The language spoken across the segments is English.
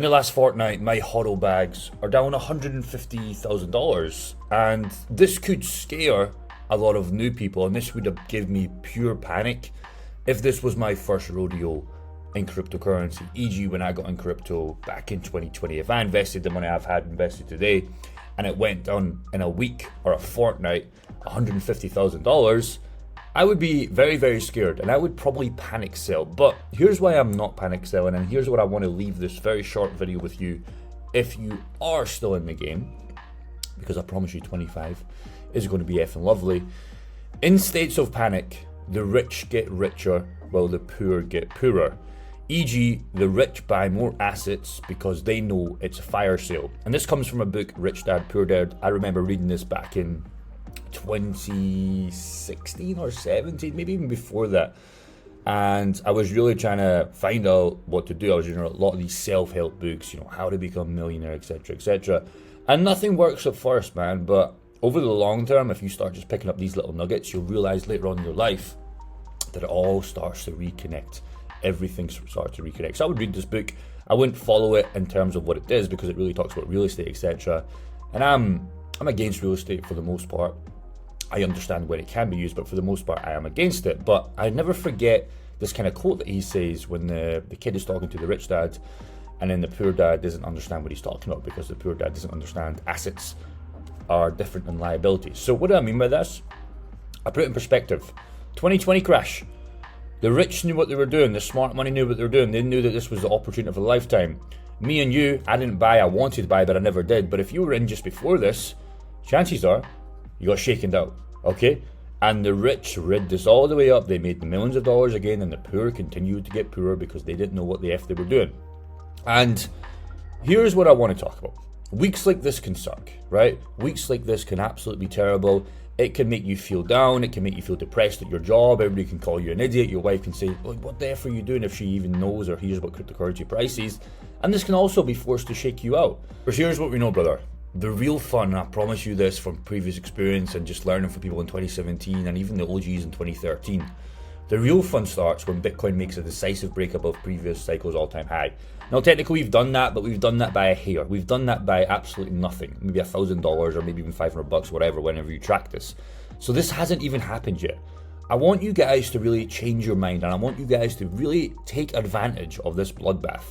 In the last fortnight, my hodl bags are down $150,000, and this could scare a lot of new people, and this would have given me pure panic if this was my first rodeo in cryptocurrency, e.g. when I got in crypto back in 2020. If I invested the money I've had invested today and it went down in a week or a fortnight $150,000, I would be very, very scared, and I would probably panic sell. But here's why I'm not panic selling, and here's what I want to leave this very short video with you. If you are still in the game, because I promise you 25 is going to be effing lovely. In states of panic, the rich get richer while the poor get poorer. E.g., the rich buy more assets because they know it's a fire sale. And this comes from a book, Rich Dad, Poor Dad. I remember reading this back in 2016 or 17, maybe even before that, and I was really trying to find out what to do. I was reading a lot of these self-help books, how to become a millionaire, etc., and nothing works at first, man, but over the long term, if you start just picking up these little nuggets, you'll realize later on in your life that it all starts to reconnect. Everything starts to reconnect. So I would read this book. I wouldn't follow it in terms of what it is, because it really talks about real estate, etc., and I'm against real estate for the most part. I understand where it can be used, but for the most part, I am against it. But I never forget this kind of quote that he says when the kid is talking to the rich dad, and then the poor dad doesn't understand what he's talking about, because the poor dad doesn't understand assets are different than liabilities. So what do I mean by this? I put it in perspective. 2020 crash. The rich knew what they were doing. The smart money knew what they were doing. They knew that this was the opportunity of a lifetime. Me and you, I didn't buy. I wanted to buy, but I never did. But if you were in just before this, chances are you got shaken out, okay? And the rich rid this all the way up. They made the millions of dollars again, and the poor continued to get poorer because they didn't know what the F they were doing. And here's what I want to talk about. Weeks like this can suck, right? Weeks like this can absolutely be terrible. It can make you feel down. It can make you feel depressed at your job. Everybody can call you an idiot. Your wife can say, oh, what the F are you doing, if she even knows or hears about cryptocurrency prices. And this can also be forced to shake you out. But here's what we know, brother. The real fun, I promise you this from previous experience and just learning from people in 2017 and even the OGs in 2013. The real fun starts when Bitcoin makes a decisive break above previous cycles' all-time high. Now, technically, we've done that, but we've done that by a hair. We've done that by absolutely nothing. Maybe $1,000 or maybe even $500, whatever, whenever you track this. So this hasn't even happened yet. I want you guys to really change your mind, and I want you guys to really take advantage of this bloodbath.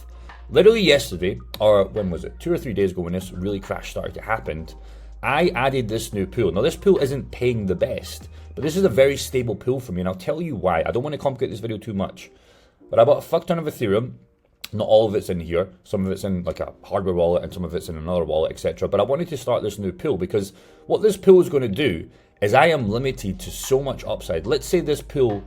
Literally yesterday, or when was it? 2 or 3 days ago when this really crash started to happen, I added this new pool. Now this pool isn't paying the best, but this is a very stable pool for me, and I'll tell you why. I don't want to complicate this video too much, but I bought a fuck ton of Ethereum. Not all of it's in here. Some of it's in like a hardware wallet and some of it's in another wallet, etc. But I wanted to start this new pool because what this pool is going to do is I am limited to so much upside. Let's say this pool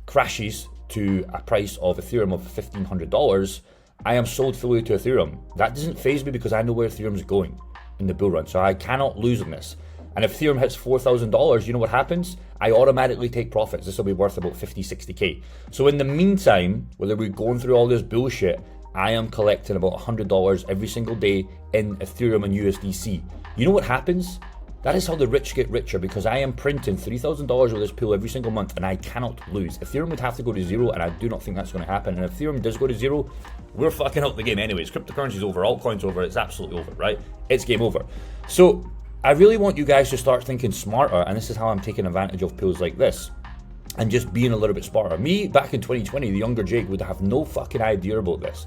crashes to a price of Ethereum of $1,500. I am sold fully to Ethereum. That doesn't faze me because I know where Ethereum is going in the bull run. So I cannot lose on this. And if Ethereum hits $4,000, you know what happens? I automatically take profits. This will be worth about 50, 60K. So in the meantime, whether we're going through all this bullshit, I am collecting about $100 every single day in Ethereum and USDC. You know what happens? That is how the rich get richer, because I am printing $3,000 with this pool every single month and I cannot lose. Ethereum would have to go to zero, and I do not think that's going to happen. And if Ethereum does go to zero, we're fucking out the game anyways. Cryptocurrency's over, altcoin's over, it's absolutely over, right? It's game over. So I really want you guys to start thinking smarter, and this is how I'm taking advantage of pools like this and just being a little bit smarter. Me, back in 2020, the younger Jake would have no fucking idea about this.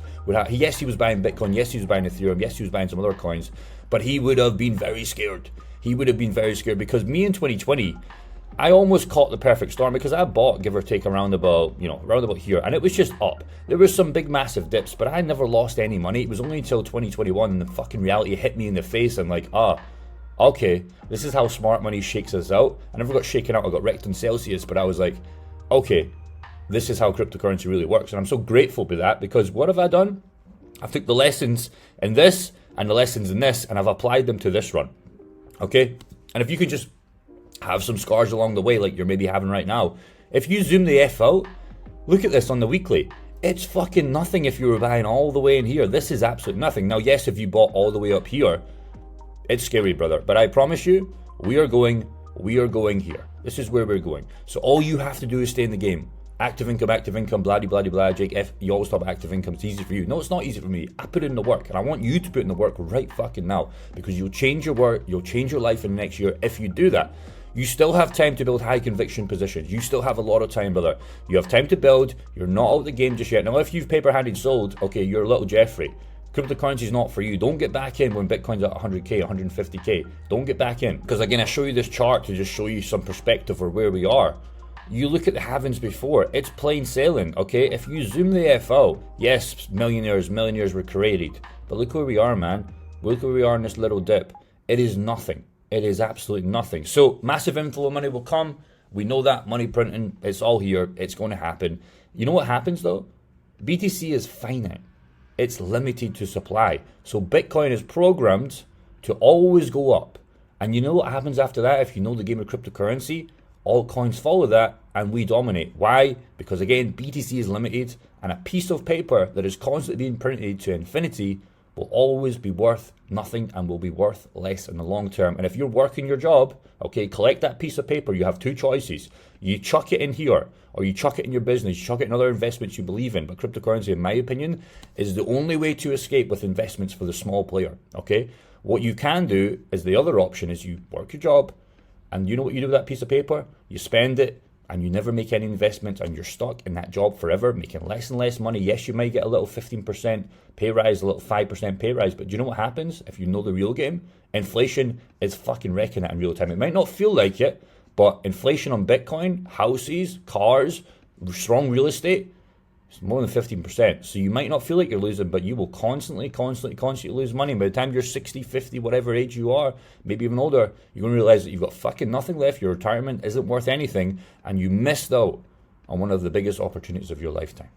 Yes, he was buying Bitcoin, yes, he was buying Ethereum, yes, he was buying some other coins, but he would have been very scared. He would have been very scared because me in 2020, I almost caught the perfect storm because I bought, give or take, around about here, and it was just up. There was some big massive dips, but I never lost any money. It was only until 2021 and the fucking reality hit me in the face. I'm like, okay, this is how smart money shakes us out. I never got shaken out, I got wrecked on Celsius, but I was like, okay, this is how cryptocurrency really works. And I'm so grateful for that, because what have I done? I've took the lessons in this and the lessons in this, and I've applied them to this run. Okay? And if you can just have some scars along the way like you're maybe having right now, if you zoom the F out, look at this on the weekly. It's fucking nothing if you were buying all the way in here. This is absolute nothing. Now, yes, if you bought all the way up here, it's scary, brother. But I promise you, we are going here. This is where we're going. So all you have to do is stay in the game. active income, blah, blah, blah, blah, Jake, if you always talk about active income, it's easy for you. No, it's not easy for me. I put in the work, and I want you to put in the work right fucking now, because you'll change your work, you'll change your life in the next year if you do that. You still have time to build high conviction positions. You still have a lot of time, brother. You have time to build. You're not out of the game just yet. Now, if you've paper handed sold, okay, you're a little Jeffrey. Cryptocurrency is not for you. Don't get back in when Bitcoin's at 100K, 150K. Don't get back in. Because again, I show you this chart to just show you some perspective of where we are. You look at the halvings before, it's plain sailing, okay? If you zoom the F out, yes, millionaires were created. But look where we are, man. Look where we are in this little dip. It is nothing. It is absolutely nothing. So massive inflow of money will come. We know that money printing, it's all here. It's going to happen. You know what happens though? BTC is finite. It's limited to supply. So Bitcoin is programmed to always go up. And you know what happens after that? If you know the game of cryptocurrency, all coins follow that and we dominate. Why? Because again, BTC is limited, and a piece of paper that is constantly being printed to infinity will always be worth nothing and will be worth less in the long term. And if you're working your job, okay, collect that piece of paper. You have two choices. You chuck it in here, or you chuck it in your business, you chuck it in other investments you believe in. But cryptocurrency, in my opinion, is the only way to escape with investments for the small player, okay? What you can do is the other option is you work your job, and you know what you do with that piece of paper? You spend it, and you never make any investments, and you're stuck in that job forever, making less and less money. Yes, you might get a little 15% pay rise, a little 5% pay rise, but do you know what happens if you know the real game? Inflation is fucking wrecking it in real time. It might not feel like it, but inflation on Bitcoin, houses, cars, strong real estate, it's more than 15%. So you might not feel like you're losing, but you will constantly lose money. By the time you're 60, 50, whatever age you are, maybe even older, you're going to realize that you've got fucking nothing left. Your retirement isn't worth anything, and you missed out on one of the biggest opportunities of your lifetime.